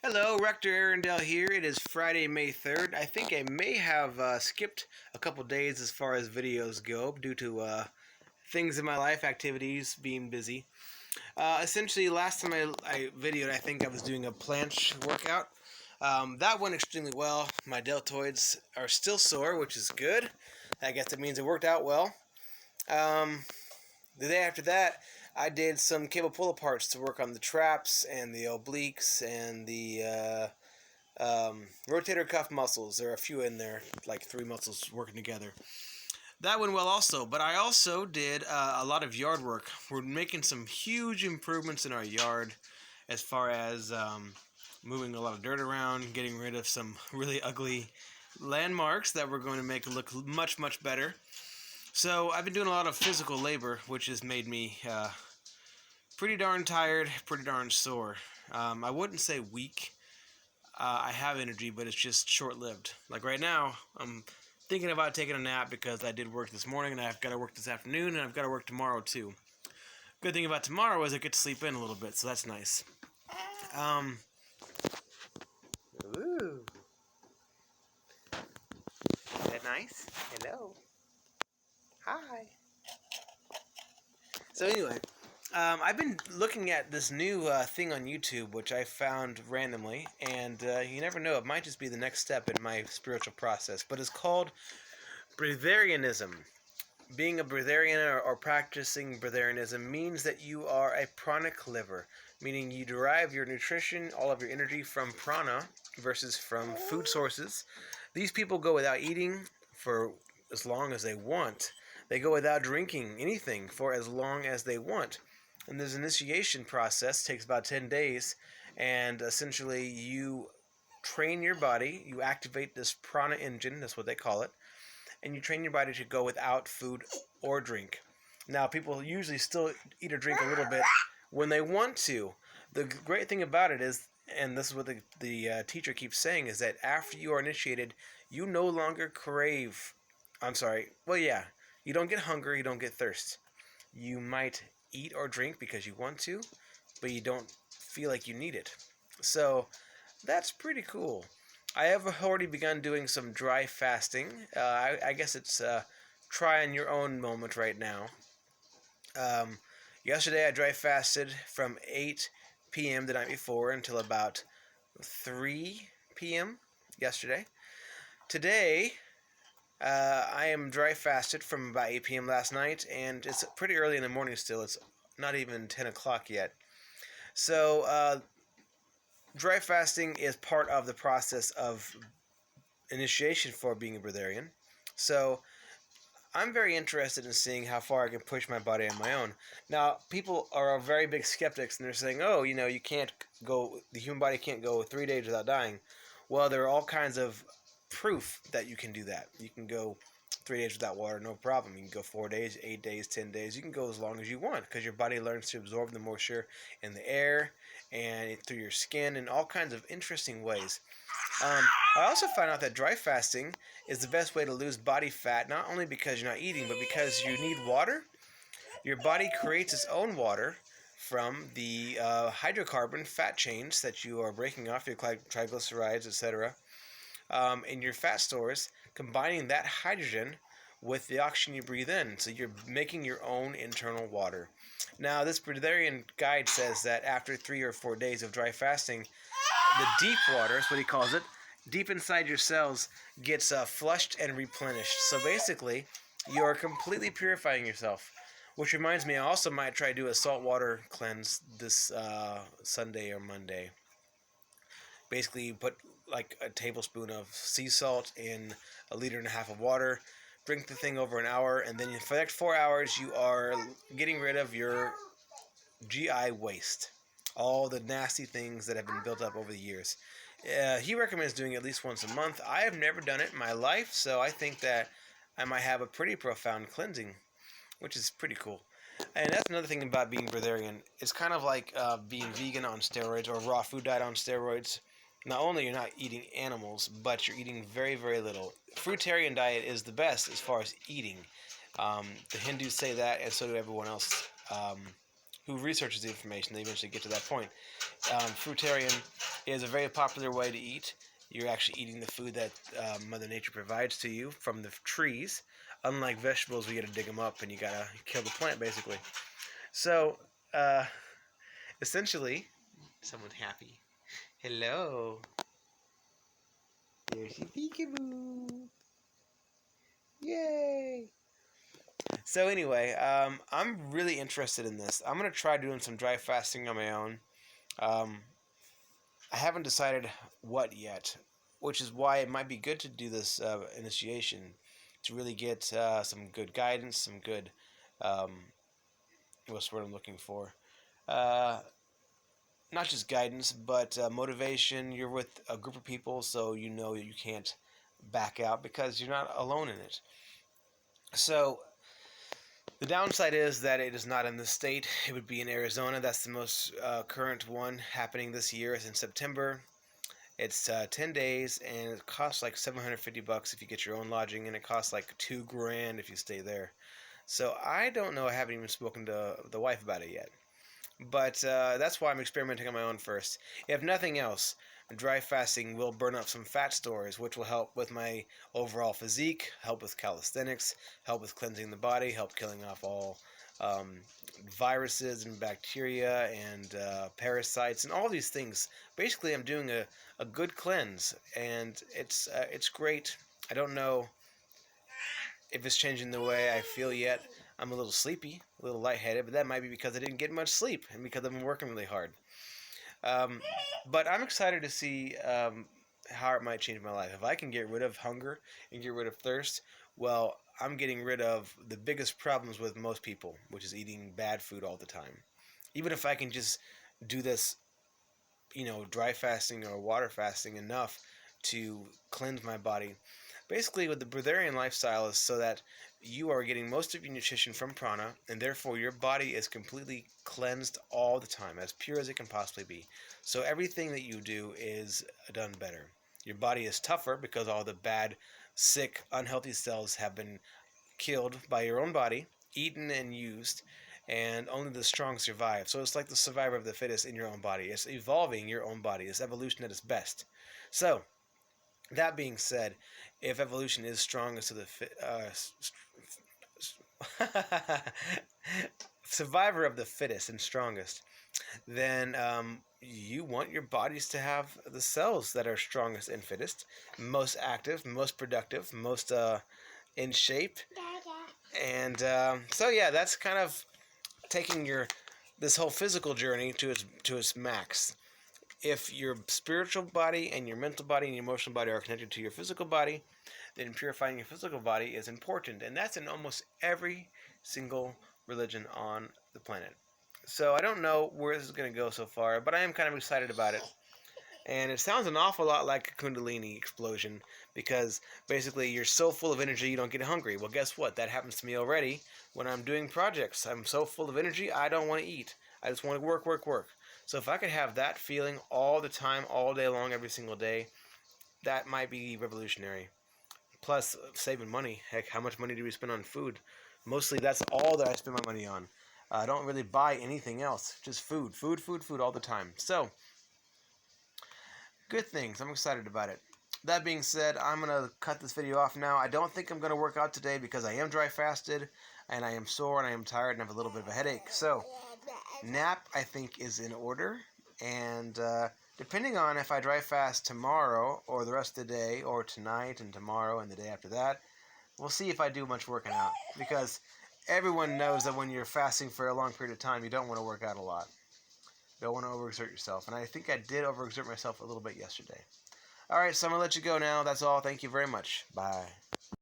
Hello, Rector Arundel here. It is Friday, May 3rd. I think I may have skipped a couple days as far as videos go due to things in my life, activities, being busy. Essentially, last time I videoed, I think I was doing a planche workout. That went extremely well. My deltoids are still sore, which is good. I guess that means it worked out well. The day after that, I did some cable pull-aparts to work on the traps and the obliques and the rotator cuff muscles. There are a few in there, like 3 muscles working together. That went well also, but I also did a lot of yard work. We're making some huge improvements in our yard as far as moving a lot of dirt around, getting rid of some really ugly landmarks that we're going to make look much, much better. So I've been doing a lot of physical labor, which has made me pretty darn tired, pretty darn sore. I wouldn't say weak. I have energy, but it's just short-lived. Like right now, I'm thinking about taking a nap because I did work this morning, and I've got to work this afternoon, and I've got to work tomorrow too. Good thing about tomorrow is I get to sleep in a little bit, so that's nice. Ooh. Is that nice? Hello. Hi. So anyway, I've been looking at this new thing on YouTube, which I found randomly, and you never know, it might just be the next step in my spiritual process, but it's called breatharianism. Being a breatharian or practicing breatharianism means that you are a pranic liver, meaning you derive your nutrition, all of your energy from prana versus from food sources. These people go without eating for as long as they want. They go without drinking anything for as long as they want. And this initiation process takes about 10 days, and essentially you train your body, you activate this prana engine, that's what they call it, and you train your body to go without food or drink. Now, people usually still eat or drink a little bit when they want to. The great thing about it is, and this is what the teacher keeps saying, is that after you are initiated, you no longer crave. You don't get hunger, you don't get thirst. You might eat or drink because you want to, but you don't feel like you need it. So that's pretty cool. I have already begun doing some dry fasting. I guess it's try on your own moment right now. Yesterday I dry fasted from 8 p.m. the night before until about 3 p.m. yesterday. Today, I am dry fasted from about 8 p.m. last night, and it's pretty early in the morning still. It's not even 10 o'clock yet. So, dry fasting is part of the process of initiation for being a breatharian. So, I'm very interested in seeing how far I can push my body on my own. Now, people are very big skeptics, and they're saying, oh, you can't go, the human body can't go 3 days without dying. Well, there are all kinds of proof that you can do that. You can go 3 days without water, no problem. You can go 4 days, 8 days, 10 days. You can go as long as you want because your body learns to absorb the moisture in the air and through your skin in all kinds of interesting ways. I also found out that dry fasting is the best way to lose body fat, not only because you're not eating, but because you need water. Your body creates its own water from the hydrocarbon fat chains that you are breaking off, your triglycerides, etc., in your fat stores, combining that hydrogen with the oxygen you breathe in. So you're making your own internal water. Now, this breatharian guide says that after 3 or 4 days of dry fasting, the deep water, is what he calls it, deep inside your cells gets flushed and replenished. So basically, you are completely purifying yourself. Which reminds me, I also might try to do a saltwater cleanse this Sunday or Monday. Basically, you put like a tablespoon of sea salt in a liter and a half of water, drink the thing over an hour, and then for the next 4 hours, you are getting rid of your GI waste. All the nasty things that have been built up over the years. He recommends doing it at least once a month. I have never done it in my life, so I think that I might have a pretty profound cleansing, which is pretty cool. And that's another thing about being breatharian. It's kind of like being vegan on steroids or raw food diet on steroids. Not only you're not eating animals, but you're eating very, very little. Fruitarian diet is the best as far as eating. The Hindus say that, and so do everyone else who researches the information, they eventually get to that point. Fruitarian is a very popular way to eat. You're actually eating the food that Mother Nature provides to you from the trees. Unlike vegetables, we got to dig them up and you got to kill the plant, basically. So, uh, essentially, someone's happy. Hello. There's your peekaboo. Yay. So anyway, I'm really interested in this. I'm going to try doing some dry fasting on my own. Um, I haven't decided what yet, which is why it might be good to do this initiation to really get some good guidance, some good, what's the word I'm looking for? Uh, Not just guidance, but motivation. You're with a group of people, so you know you can't back out because you're not alone in it. So the downside is that it is not in the state. It would be in Arizona. That's the most current one happening this year. It's in September. It's 10 days, and it costs like $750 if you get your own lodging, and it costs like $2,000 if you stay there. So I don't know. I haven't even spoken to the wife about it yet. But that's why I'm experimenting on my own first. If nothing else, dry fasting will burn up some fat stores, which will help with my overall physique, help with calisthenics, help with cleansing the body, help killing off all viruses and bacteria and parasites and all these things. Basically, I'm doing a good cleanse, and it's great. I don't know if it's changing the way I feel yet. I'm a little sleepy, a little lightheaded, but that might be because I didn't get much sleep and because I've been working really hard. But I'm excited to see how it might change my life. If I can get rid of hunger and get rid of thirst, well, I'm getting rid of the biggest problems with most people, which is eating bad food all the time. Even if I can just do this, dry fasting or water fasting enough to cleanse my body. Basically, with the breatharian lifestyle is so that you are getting most of your nutrition from prana, and therefore your body is completely cleansed all the time, as pure as it can possibly be. So everything that you do is done better. Your body is tougher because all the bad, sick, unhealthy cells have been killed by your own body, eaten and used, and only the strong survive. So it's like the survivor of the fittest in your own body. It's evolving your own body. It's evolution at its best. So, that being said, if evolution is strongest of the survivor of the fittest and strongest, then you want your bodies to have the cells that are strongest and fittest, most active, most productive, most in shape. And so yeah, that's kind of taking this whole physical journey to its max. If your spiritual body and your mental body and your emotional body are connected to your physical body, then purifying your physical body is important, and that's in almost every single religion on the planet. So I don't know where this is going to go so far, but I am kind of excited about it. And it sounds an awful lot like a Kundalini explosion because basically you're so full of energy you don't get hungry. Well, guess what? That happens to me already when I'm doing projects. I'm so full of energy, I don't want to eat. I just want to work, work, work. So if I could have that feeling all the time, all day long, every single day, that might be revolutionary. Plus, saving money. Heck, how much money do we spend on food? Mostly that's all that I spend my money on. I don't really buy anything else. Just food, food, food, food all the time. So, good things. I'm excited about it. That being said, I'm going to cut this video off now. I don't think I'm going to work out today because I am dry fasted and I am sore and I am tired and have a little bit of a headache. So, nap I think is in order. And depending on if I dry fast tomorrow or the rest of the day or tonight and tomorrow and the day after that, we'll see if I do much working out. Because everyone knows that when you're fasting for a long period of time, you don't want to work out a lot. Don't want to overexert yourself. And I think I did overexert myself a little bit yesterday. Alright, so I'm going to let you go now. That's all. Thank you very much. Bye.